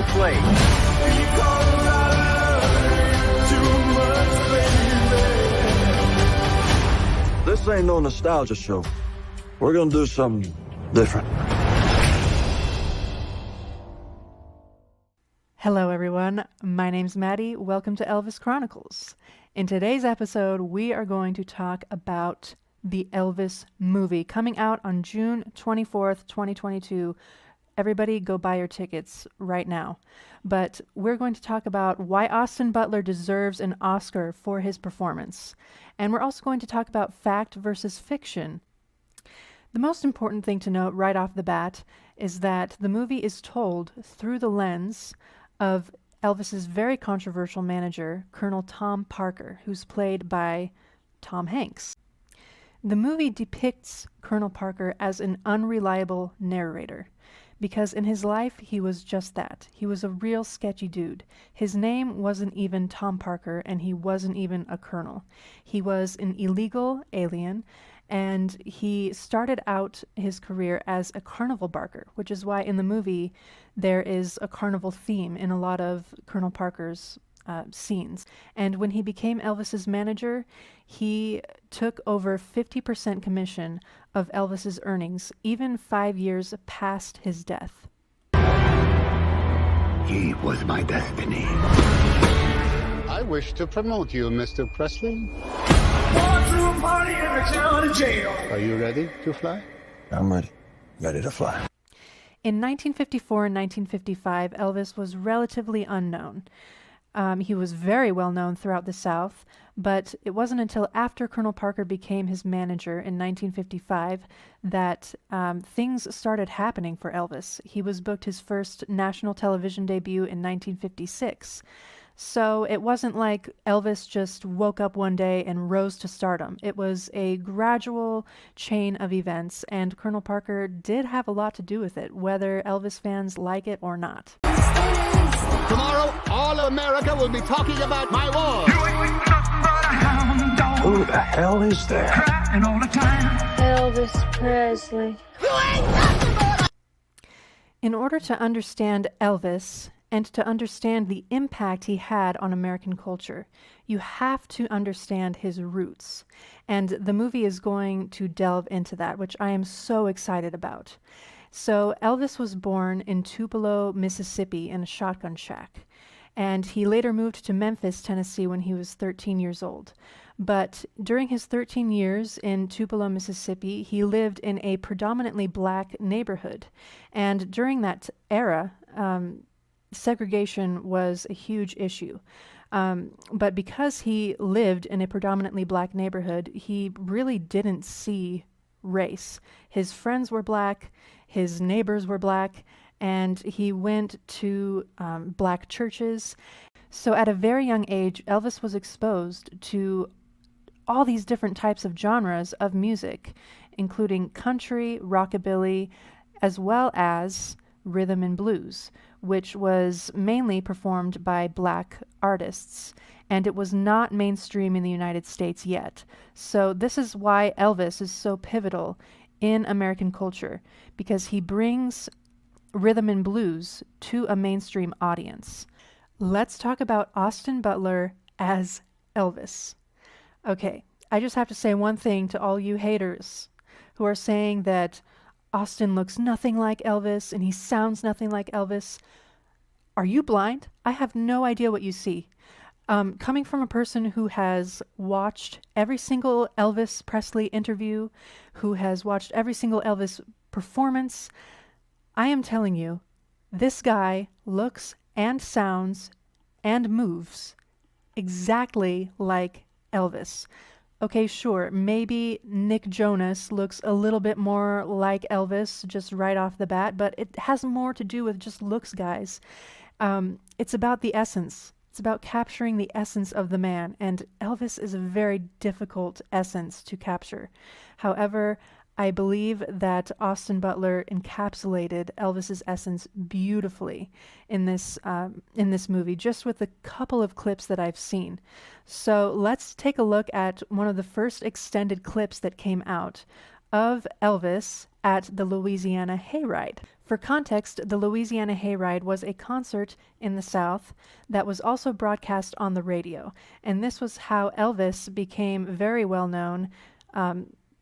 Presley. This ain't no nostalgia show. We're gonna do something different. Hello everyone, my name's Maddie. Welcome to Elvis Chronicles. In today's episode, we are going to talk about the Elvis movie coming out on June 24th, 2022. Everybody go buy your tickets right now. But we're going to talk about why Austin Butler deserves an Oscar for his performance. And we're also going to talk about fact versus fiction. The most important thing to note right off the bat is that the movie is told through the lens of Elvis's very controversial manager, Colonel Tom Parker, who's played by Tom Hanks. The movie depicts Colonel Parker as an unreliable narrator, because in his life he was just that. He was a real sketchy dude. His name wasn't even Tom Parker, and he wasn't even a colonel. He was an illegal alien, and he started out his career as a carnival barker, which is why in the movie there is a carnival theme in a lot of Colonel Parker's scenes. And when he became Elvis's manager, he took over 50% commission of Elvis's earnings, even 5 years past his death. He was my destiny. I wish to promote you, Mr. Presley. Are you ready to fly? I'm ready. Ready to fly. In 1954 and 1955, Elvis was relatively unknown. He was very well known throughout the South, but it wasn't until after Colonel Parker became his manager in 1955 that things started happening for Elvis. He was booked his first national television debut in 1956. So it wasn't like Elvis just woke up one day and rose to stardom. It was a gradual chain of events, and Colonel Parker did have a lot to do with it, whether Elvis fans like it or not. Tomorrow, all of America will be talking about my war. Who the hell is there? Elvis Presley. In order to understand Elvis, and to understand the impact he had on American culture, you have to understand his roots. And the movie is going to delve into that, which I am so excited about. So Elvis was born in Tupelo, Mississippi, in a shotgun shack. And he later moved to Memphis, Tennessee when he was 13 years old. But during his 13 years in Tupelo, Mississippi, he lived in a predominantly black neighborhood. And during that era, segregation was a huge issue. But because he lived in a predominantly black neighborhood, he really didn't see race. His friends were black, his neighbors were black, and he went to black churches. So at a very young age, Elvis was exposed to all these different types of genres of music, including country, rockabilly, as well as rhythm and blues, which was mainly performed by black artists, and it was not mainstream in the United States yet. So this is why Elvis is so pivotal in American culture, because he brings rhythm and blues to a mainstream audience. Let's talk about Austin Butler as Elvis. Okay, I just have to say one thing to all you haters who are saying that Austin looks nothing like Elvis and he sounds nothing like Elvis. Are you blind? I have no idea what you see. Coming from a person who has watched every single Elvis Presley interview, who has watched every single Elvis performance, I am telling you, this guy looks and sounds and moves exactly like Elvis. Okay, sure, maybe Nick Jonas looks a little bit more like Elvis just right off the bat, but it has more to do with just looks, guys. It's about the essence. It's about capturing the essence of the man, and Elvis is a very difficult essence to capture. However, I believe that Austin Butler encapsulated Elvis's essence beautifully in this movie, just with a couple of clips that I've seen. So let's take a look at one of the first extended clips that came out of Elvis at the Louisiana Hayride. For context, the Louisiana Hayride was a concert in the South that was also broadcast on the radio, and this was how Elvis became very well known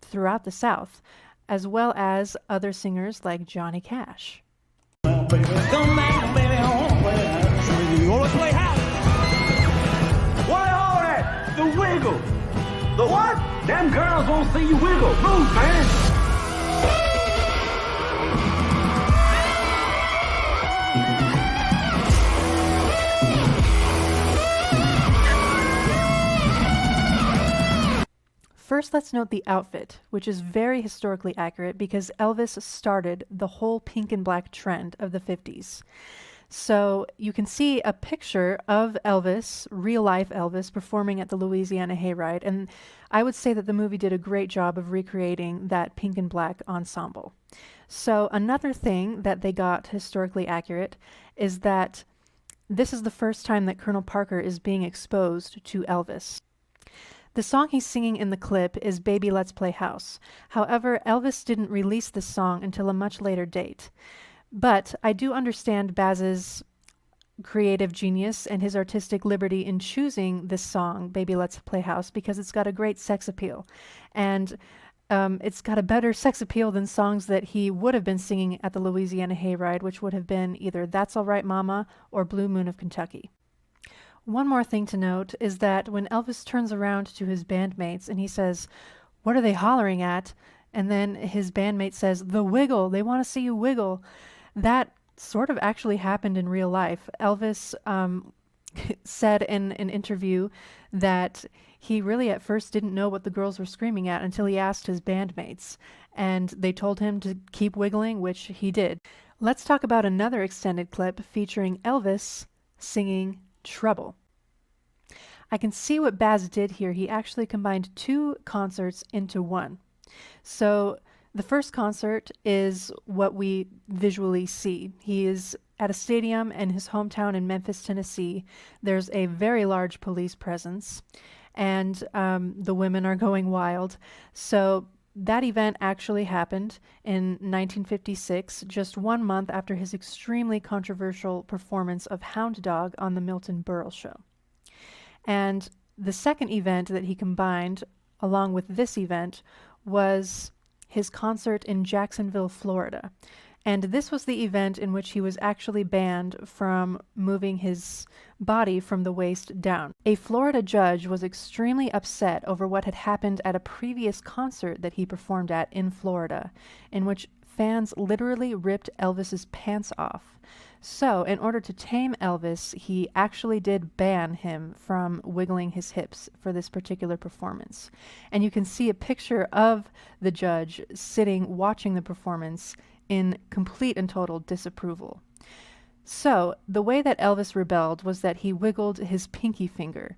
throughout the South, as well as other singers like Johnny Cash. What all that? The wiggle. The what? Them girls won't see you wiggle. Move, man. First, let's note the outfit, which is very historically accurate because Elvis started the whole pink and black trend of the 50s. So you can see a picture of Elvis, real-life Elvis, performing at the Louisiana Hayride, and I would say that the movie did a great job of recreating that pink and black ensemble. So another thing that they got historically accurate is that this is the first time that Colonel Parker is being exposed to Elvis. The song he's singing in the clip is Baby Let's Play House. However, Elvis didn't release this song until a much later date. But I do understand Baz's creative genius and his artistic liberty in choosing this song, Baby Let's Play House, because it's got a great sex appeal. And it's got a better sex appeal than songs that he would have been singing at the Louisiana Hayride, which would have been either That's All Right Mama or Blue Moon of Kentucky. One more thing to note is that when Elvis turns around to his bandmates and he says, "What are they hollering at?" and then his bandmate says, "The wiggle, they want to see you wiggle," that sort of actually happened in real life. Elvis said in an interview that he really at first didn't know what the girls were screaming at until he asked his bandmates, and they told him to keep wiggling, which he did. Let's talk about another extended clip featuring Elvis singing Trouble. I can see what Baz did here. He actually combined two concerts into one. So the first concert is what we visually see. He is at a stadium in his hometown in Memphis, Tennessee. There's a very large police presence, and the women are going wild. So that event actually happened in 1956, just 1 month after his extremely controversial performance of Hound Dog on the Milton Berle Show. And the second event that he combined, along with this event, was his concert in Jacksonville, Florida. And this was the event in which he was actually banned from moving his body from the waist down. A Florida judge was extremely upset over what had happened at a previous concert that he performed at in Florida, in which fans literally ripped Elvis's pants off. So, in order to tame Elvis, he actually did ban him from wiggling his hips for this particular performance. And you can see a picture of the judge sitting watching the performance in complete and total disapproval. So, the way that Elvis rebelled was that he wiggled his pinky finger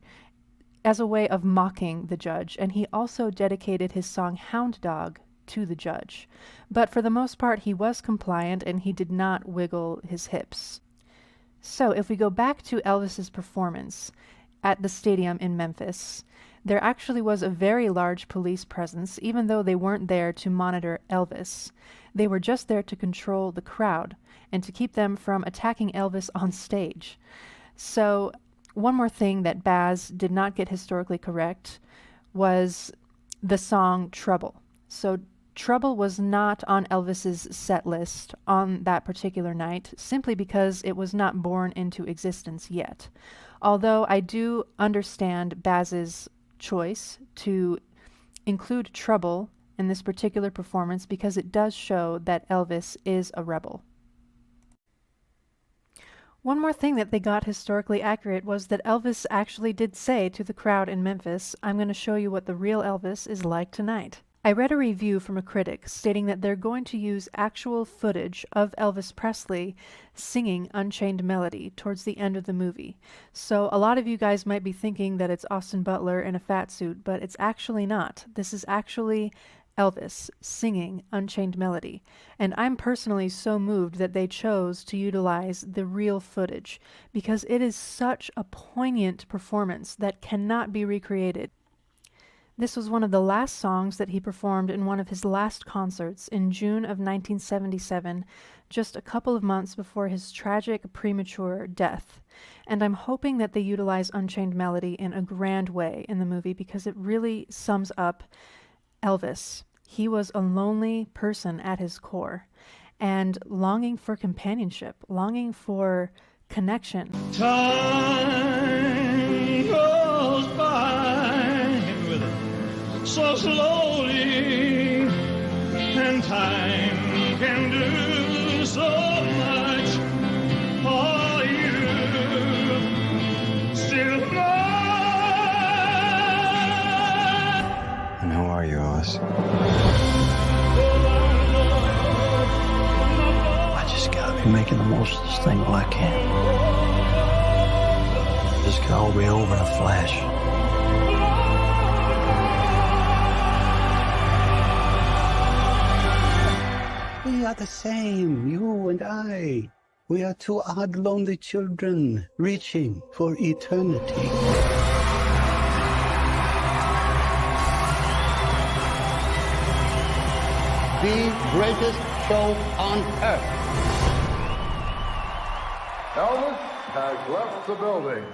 as a way of mocking the judge, and he also dedicated his song Hound Dog to the judge. But for the most part, he was compliant and he did not wiggle his hips. So, if we go back to Elvis's performance at the stadium in Memphis, there actually was a very large police presence, even though they weren't there to monitor Elvis. They were just there to control the crowd and to keep them from attacking Elvis on stage. So, one more thing that Baz did not get historically correct was the song Trouble. So, Trouble was not on Elvis's set list on that particular night, simply because it was not born into existence yet. Although I do understand Baz's choice to include Trouble in this particular performance because it does show that Elvis is a rebel. One more thing that they got historically accurate was that Elvis actually did say to the crowd in Memphis, "I'm going to show you what the real Elvis is like tonight." I read a review from a critic stating that they're going to use actual footage of Elvis Presley singing Unchained Melody towards the end of the movie. So a lot of you guys might be thinking that it's Austin Butler in a fat suit, but it's actually not. This is actually Elvis singing Unchained Melody. And I'm personally so moved that they chose to utilize the real footage because it is such a poignant performance that cannot be recreated. This was one of the last songs that he performed in one of his last concerts in June of 1977, just a couple of months before his tragic premature death. And I'm hoping that they utilize Unchained Melody in a grand way in the movie because it really sums up Elvis. He was a lonely person at his core and longing for companionship, longing for connection. Time goes by so slowly, and time can do so much for you. Still And who are you, Elvis? I just gotta be making the most of this thing while I can. This could all be over in a flash. We are the same, you and I. We are two odd, lonely children reaching for eternity. The greatest show on earth. Elvis has left the building.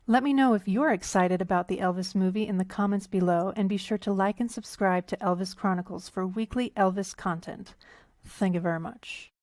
Let me know if you're excited about the Elvis movie in the comments below, and be sure to like and subscribe to Elvis Chronicles for weekly Elvis content. Thank you very much.